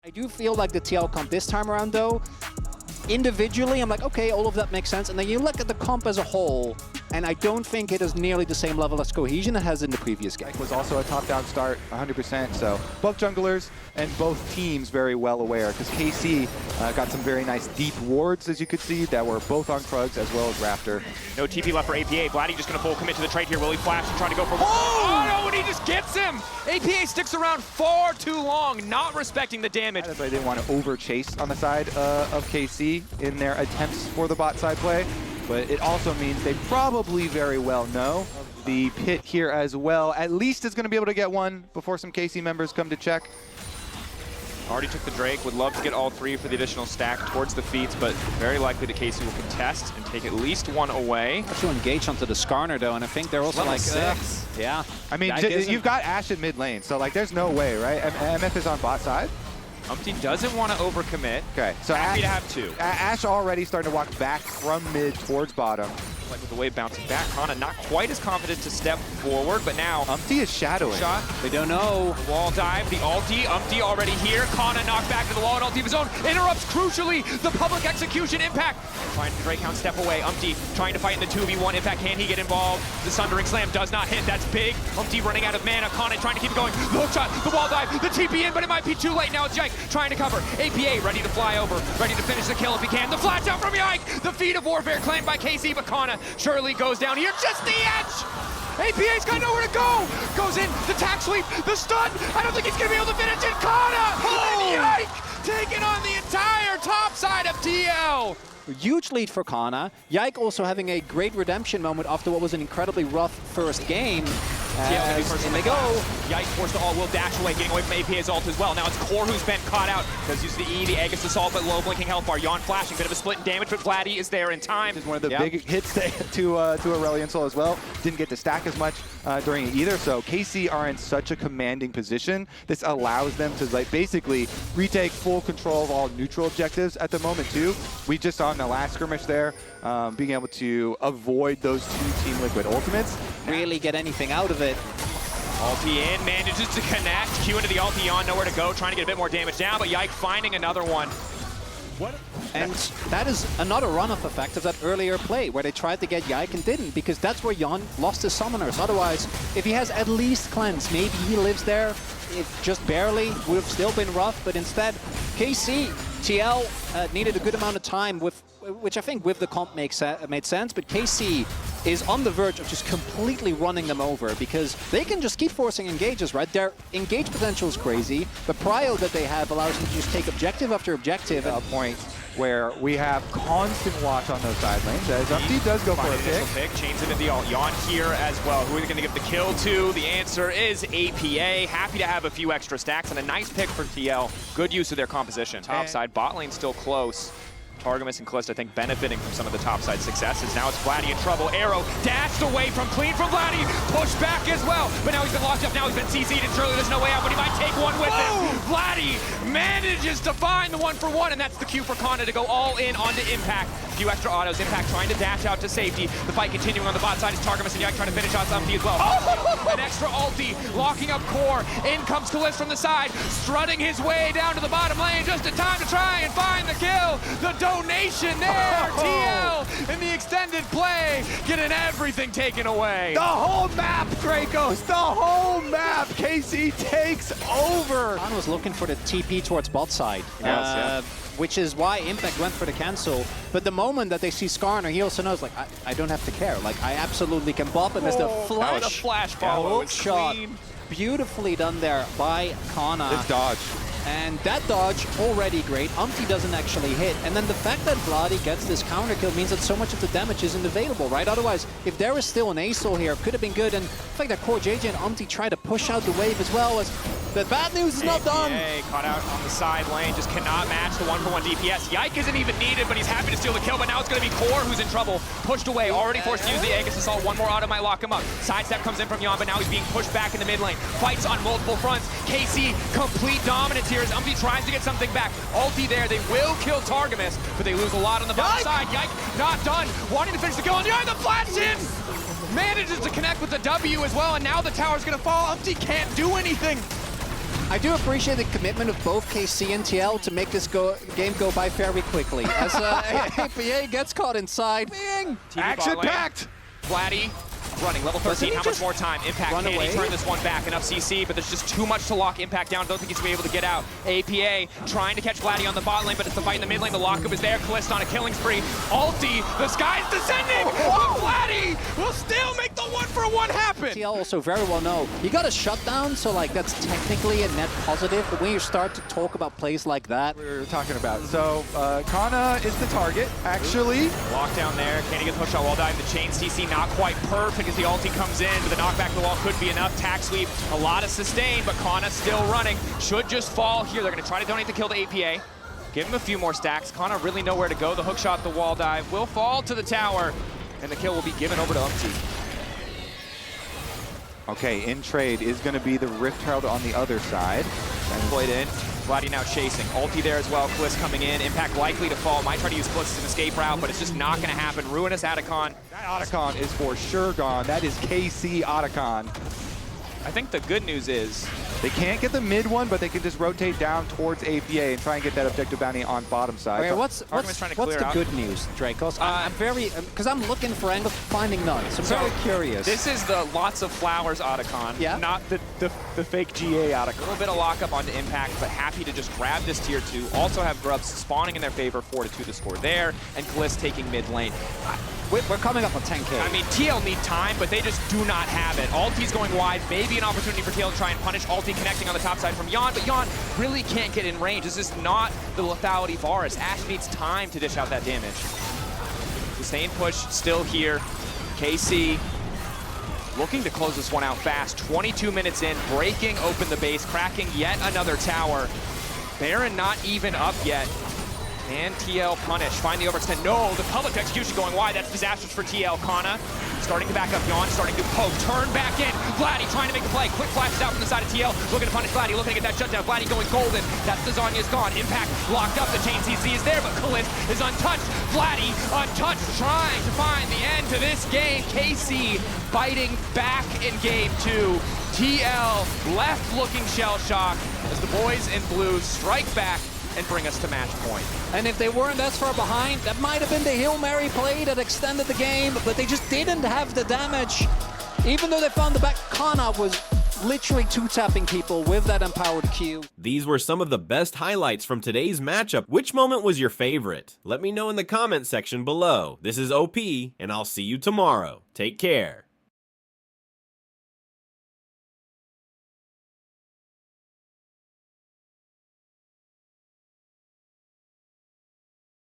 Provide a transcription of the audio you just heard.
I do feel like the TL comp this time around, though, individually, I'm like, okay, all of that makes sense. And then you look at the comp as a whole, and I don't think it is nearly the same level of cohesion it has in the previous game. It was also a top-down start, 100%. So both junglers and both teams very well aware, because KC got some very nice deep wards, as you could see, that were both on Krugs as well as Raptor. No TP left for APA. Vladdy just going to full commit to the trade here. Will he flash and try to go for one? Oh, no, and he just gets him! APA sticks around far too long, not respecting the damage. That's why they didn't want to over-chase on the side of KC in their attempts for the bot side play. But it also means they probably very well know the pit here as well. At least is going to be able to get one before some KC members come to check. Already took the Drake, would love to get all three for the additional stack towards the feet, but very likely that KC will contest and take at least one away. To engage onto the Skarner, though, and I think they're also like, yeah. I mean, you've got Ashe in mid lane, so like there's no way, right? MF is on bot side. Umpty doesn't want to overcommit. Okay, so happy to have two. Ashe already starting to walk back from mid towards bottom. Like with the wave bouncing back, Kana not quite as confident to step forward, but now Umpty is shadowing. Shot. They don't know. Wall dive, the ulti, Umpty already here. Kana knocked back to the wall and ulti of his own. Interrupts crucially the public execution impact. Trying to Drake Hound step away. Umpty trying to fight in the 2v1. Impact, can he get involved? The Sundering Slam does not hit. That's big. Umpty running out of mana. Kana trying to keep going. The hook shot, the wall dive, the TP in, but it might be too late now. It's Yike trying to cover. APA ready to fly over, ready to finish the kill if he can. The flash out from Yike. The feat of warfare claimed by KC, but Kana surely goes down here, just the edge! APA's got nowhere to go! Goes in, the tack sweep, the stun! I don't think he's gonna be able to finish it! Kana! And Yike taking on the entire top side of TL! Huge lead for Kana. Yike also having a great redemption moment after what was an incredibly rough first game. And they go. Yike forced to all will dash away, getting away from APA's ult as well. Now it's Core who's been caught out. Does use the E, the Aegis assault, but low blinking health bar. Yon flashing, bit of a split in damage, but Vladdy is there in time. This is one of the big hits to Aurelion Sol as well. Didn't get to stack as much during it either. So KC are in such a commanding position. This allows them to like basically retake full control of all neutral objectives at the moment too. We just saw in the last skirmish there, being able to avoid those two Team Liquid ultimates. Really get anything out of it. Ulti in, manages to connect. Q into the ulti on, nowhere to go, trying to get a bit more damage down, but Yike finding another one. And that is another runoff effect of that earlier play where they tried to get Yike and didn't, because that's where Yon lost his summoners. Otherwise, if he has at least cleanse, maybe he lives there. If just barely, would have still been rough, but instead, KC, TL needed a good amount of time, which I think with the comp made sense, but KC is on the verge of just completely running them over because they can just keep forcing engages, right? Their engage potential is crazy. The prio that they have allows them to just take objective after objective. At a point where we have constant watch on those side lanes, as Umpty does go for a pick. Chains into the ult. Yon here as well. Who are they going to give the kill to? The answer is APA. Happy to have a few extra stacks and a nice pick for TL. Good use of their composition. Top side, bot lane still close. Targamas and Kalista, I think, benefiting from some of the topside successes. Now it's Vladdy in trouble. Arrow dashed away from clean from Vladdy. Pushed back as well. But now he's been locked up. Now he's been CC'd and surely there's no way out, but he might take one with him. Vladdy manages to find the 1-for-1, and that's the cue for Kana to go all in onto Impact. A few extra autos. Impact trying to dash out to safety. The fight continuing on the bot side is Targamas and Yike trying to finish out Umpty as well. An extra ulti, locking up Core. In comes Kalista from the side, strutting his way down to the bottom lane just in time to try and find the kill. The donation there, TL in the extended play, getting everything taken away. The whole map, Dracos, the whole map. KC takes over. Khan was looking for the TP towards bot side, which is why Impact went for the cancel. But the moment that they see Skarner, he also knows, like, I don't have to care. Like, I absolutely can bop him as the flash. The flash follow hook shot. Beautifully done there by Kana. This dodge. And that dodge, already great. Umpty doesn't actually hit. And then the fact that Vladdy gets this counter kill means that so much of the damage isn't available, right? Otherwise, if there was still an ASOL here, it could have been good. And the fact that Core JJ and Umpty try to push out the wave as well as the bad news is not done. Caught out on the side lane, just cannot match the 1-for-1 DPS. Yike isn't even needed, but he's happy to steal the kill. But now it's going to be Core who's in trouble. Pushed away, already forced to use the Aegis assault. One more auto might lock him up. Sidestep comes in from Yon, but now he's being pushed back in the mid lane. Fights on multiple fronts. KC, complete dominance here as Umpty tries to get something back. Ulti there, they will kill Targamas, but they lose a lot on the bottom side. Yike, not done. Wanting to finish the kill, and the flash in! Manages to connect with the W as well, and now the tower's gonna fall. Umpty can't do anything. I do appreciate the commitment of both KC and TL to make this game go by very quickly. As APA gets caught inside. Action-packed! Vladdy running level 13. How much more time? Impact, can he turn this one back? Enough CC, but there's just too much to lock Impact down. Don't think he's going to be able to get out. APA trying to catch Vladdy on the bot lane, but it's the fight in the mid lane. The lockup is there. Kalista on a killing spree. Ulti, the sky's descending! But Vladdy will still make the 1-for-1 happen! TL also very well know he got a shutdown, so like that's technically a net positive, but when you start to talk about plays like that, we're talking about. So, Kana is the target, actually. Lockdown there. Can he get the hook shot wall dive? The chain CC not quite perfect as the ulti comes in, but the knockback to the wall could be enough. Tag sweep, a lot of sustain, but Kana still running. Should just fall here. They're going to try to donate the kill to APA. Give him a few more stacks. Kana really nowhere to go. The hook shot, the wall dive will fall to the tower, and the kill will be given over to Umti. Okay, in trade is going to be the Rift Herald on the other side. And played in. Vladdy now chasing. Ulti there as well. Kliss coming in. Impact likely to fall. Might try to use Kliss as an escape route, but it's just not going to happen. Ruinous Otacon. That Otacon is for sure gone. That is KC Otacon. I think the good news is they can't get the mid one, but they can just rotate down towards APA and try and get that objective bounty on bottom side. Okay, what's the good news, Dracos? I'm very, because I'm looking for angles, finding none, so I'm very curious. This is the lots of flowers Otacon, not the fake GA Otacon. A little bit of lockup onto Impact, but happy to just grab this tier 2. Also have Grubs spawning in their favor, 4-2 the score there, and Kliss taking mid lane. We're coming up on 10K. I mean, TL need time, but they just do not have it. Ulti's going wide, maybe an opportunity for TL to try and punish. Ulti connecting on the top side from Yon, but Yon really can't get in range. This is not the lethality Varus. Ashe needs time to dish out that damage. Sustained push still here. KC looking to close this one out fast. 22 minutes in, breaking open the base, cracking yet another tower. Baron not even up yet. And TL punish, find the overextend. No, the public execution going wide. That's disastrous for TL. Kana starting to back up. Yon starting to poke. Turn back in. Vladdy trying to make the play. Quick flashes out from the side of TL. Looking to punish Vladdy. Looking to get that shutdown. Vladdy going golden. That's the Zonya's gone. Impact locked up. The chain CC is there, but Kalist is untouched. Vladdy untouched. Trying to find the end to this game. KC fighting back in game 2. TL left looking shell shock as the boys in blue strike back and bring us to match point. And if they weren't as far behind, that might have been the Hail Mary play that extended the game, but they just didn't have the damage. Even though they found the back, Kana was literally two-tapping people with that empowered Q. These were some of the best highlights from today's matchup. Which moment was your favorite? Let me know in the comment section below. This is OP, and I'll see you tomorrow. Take care.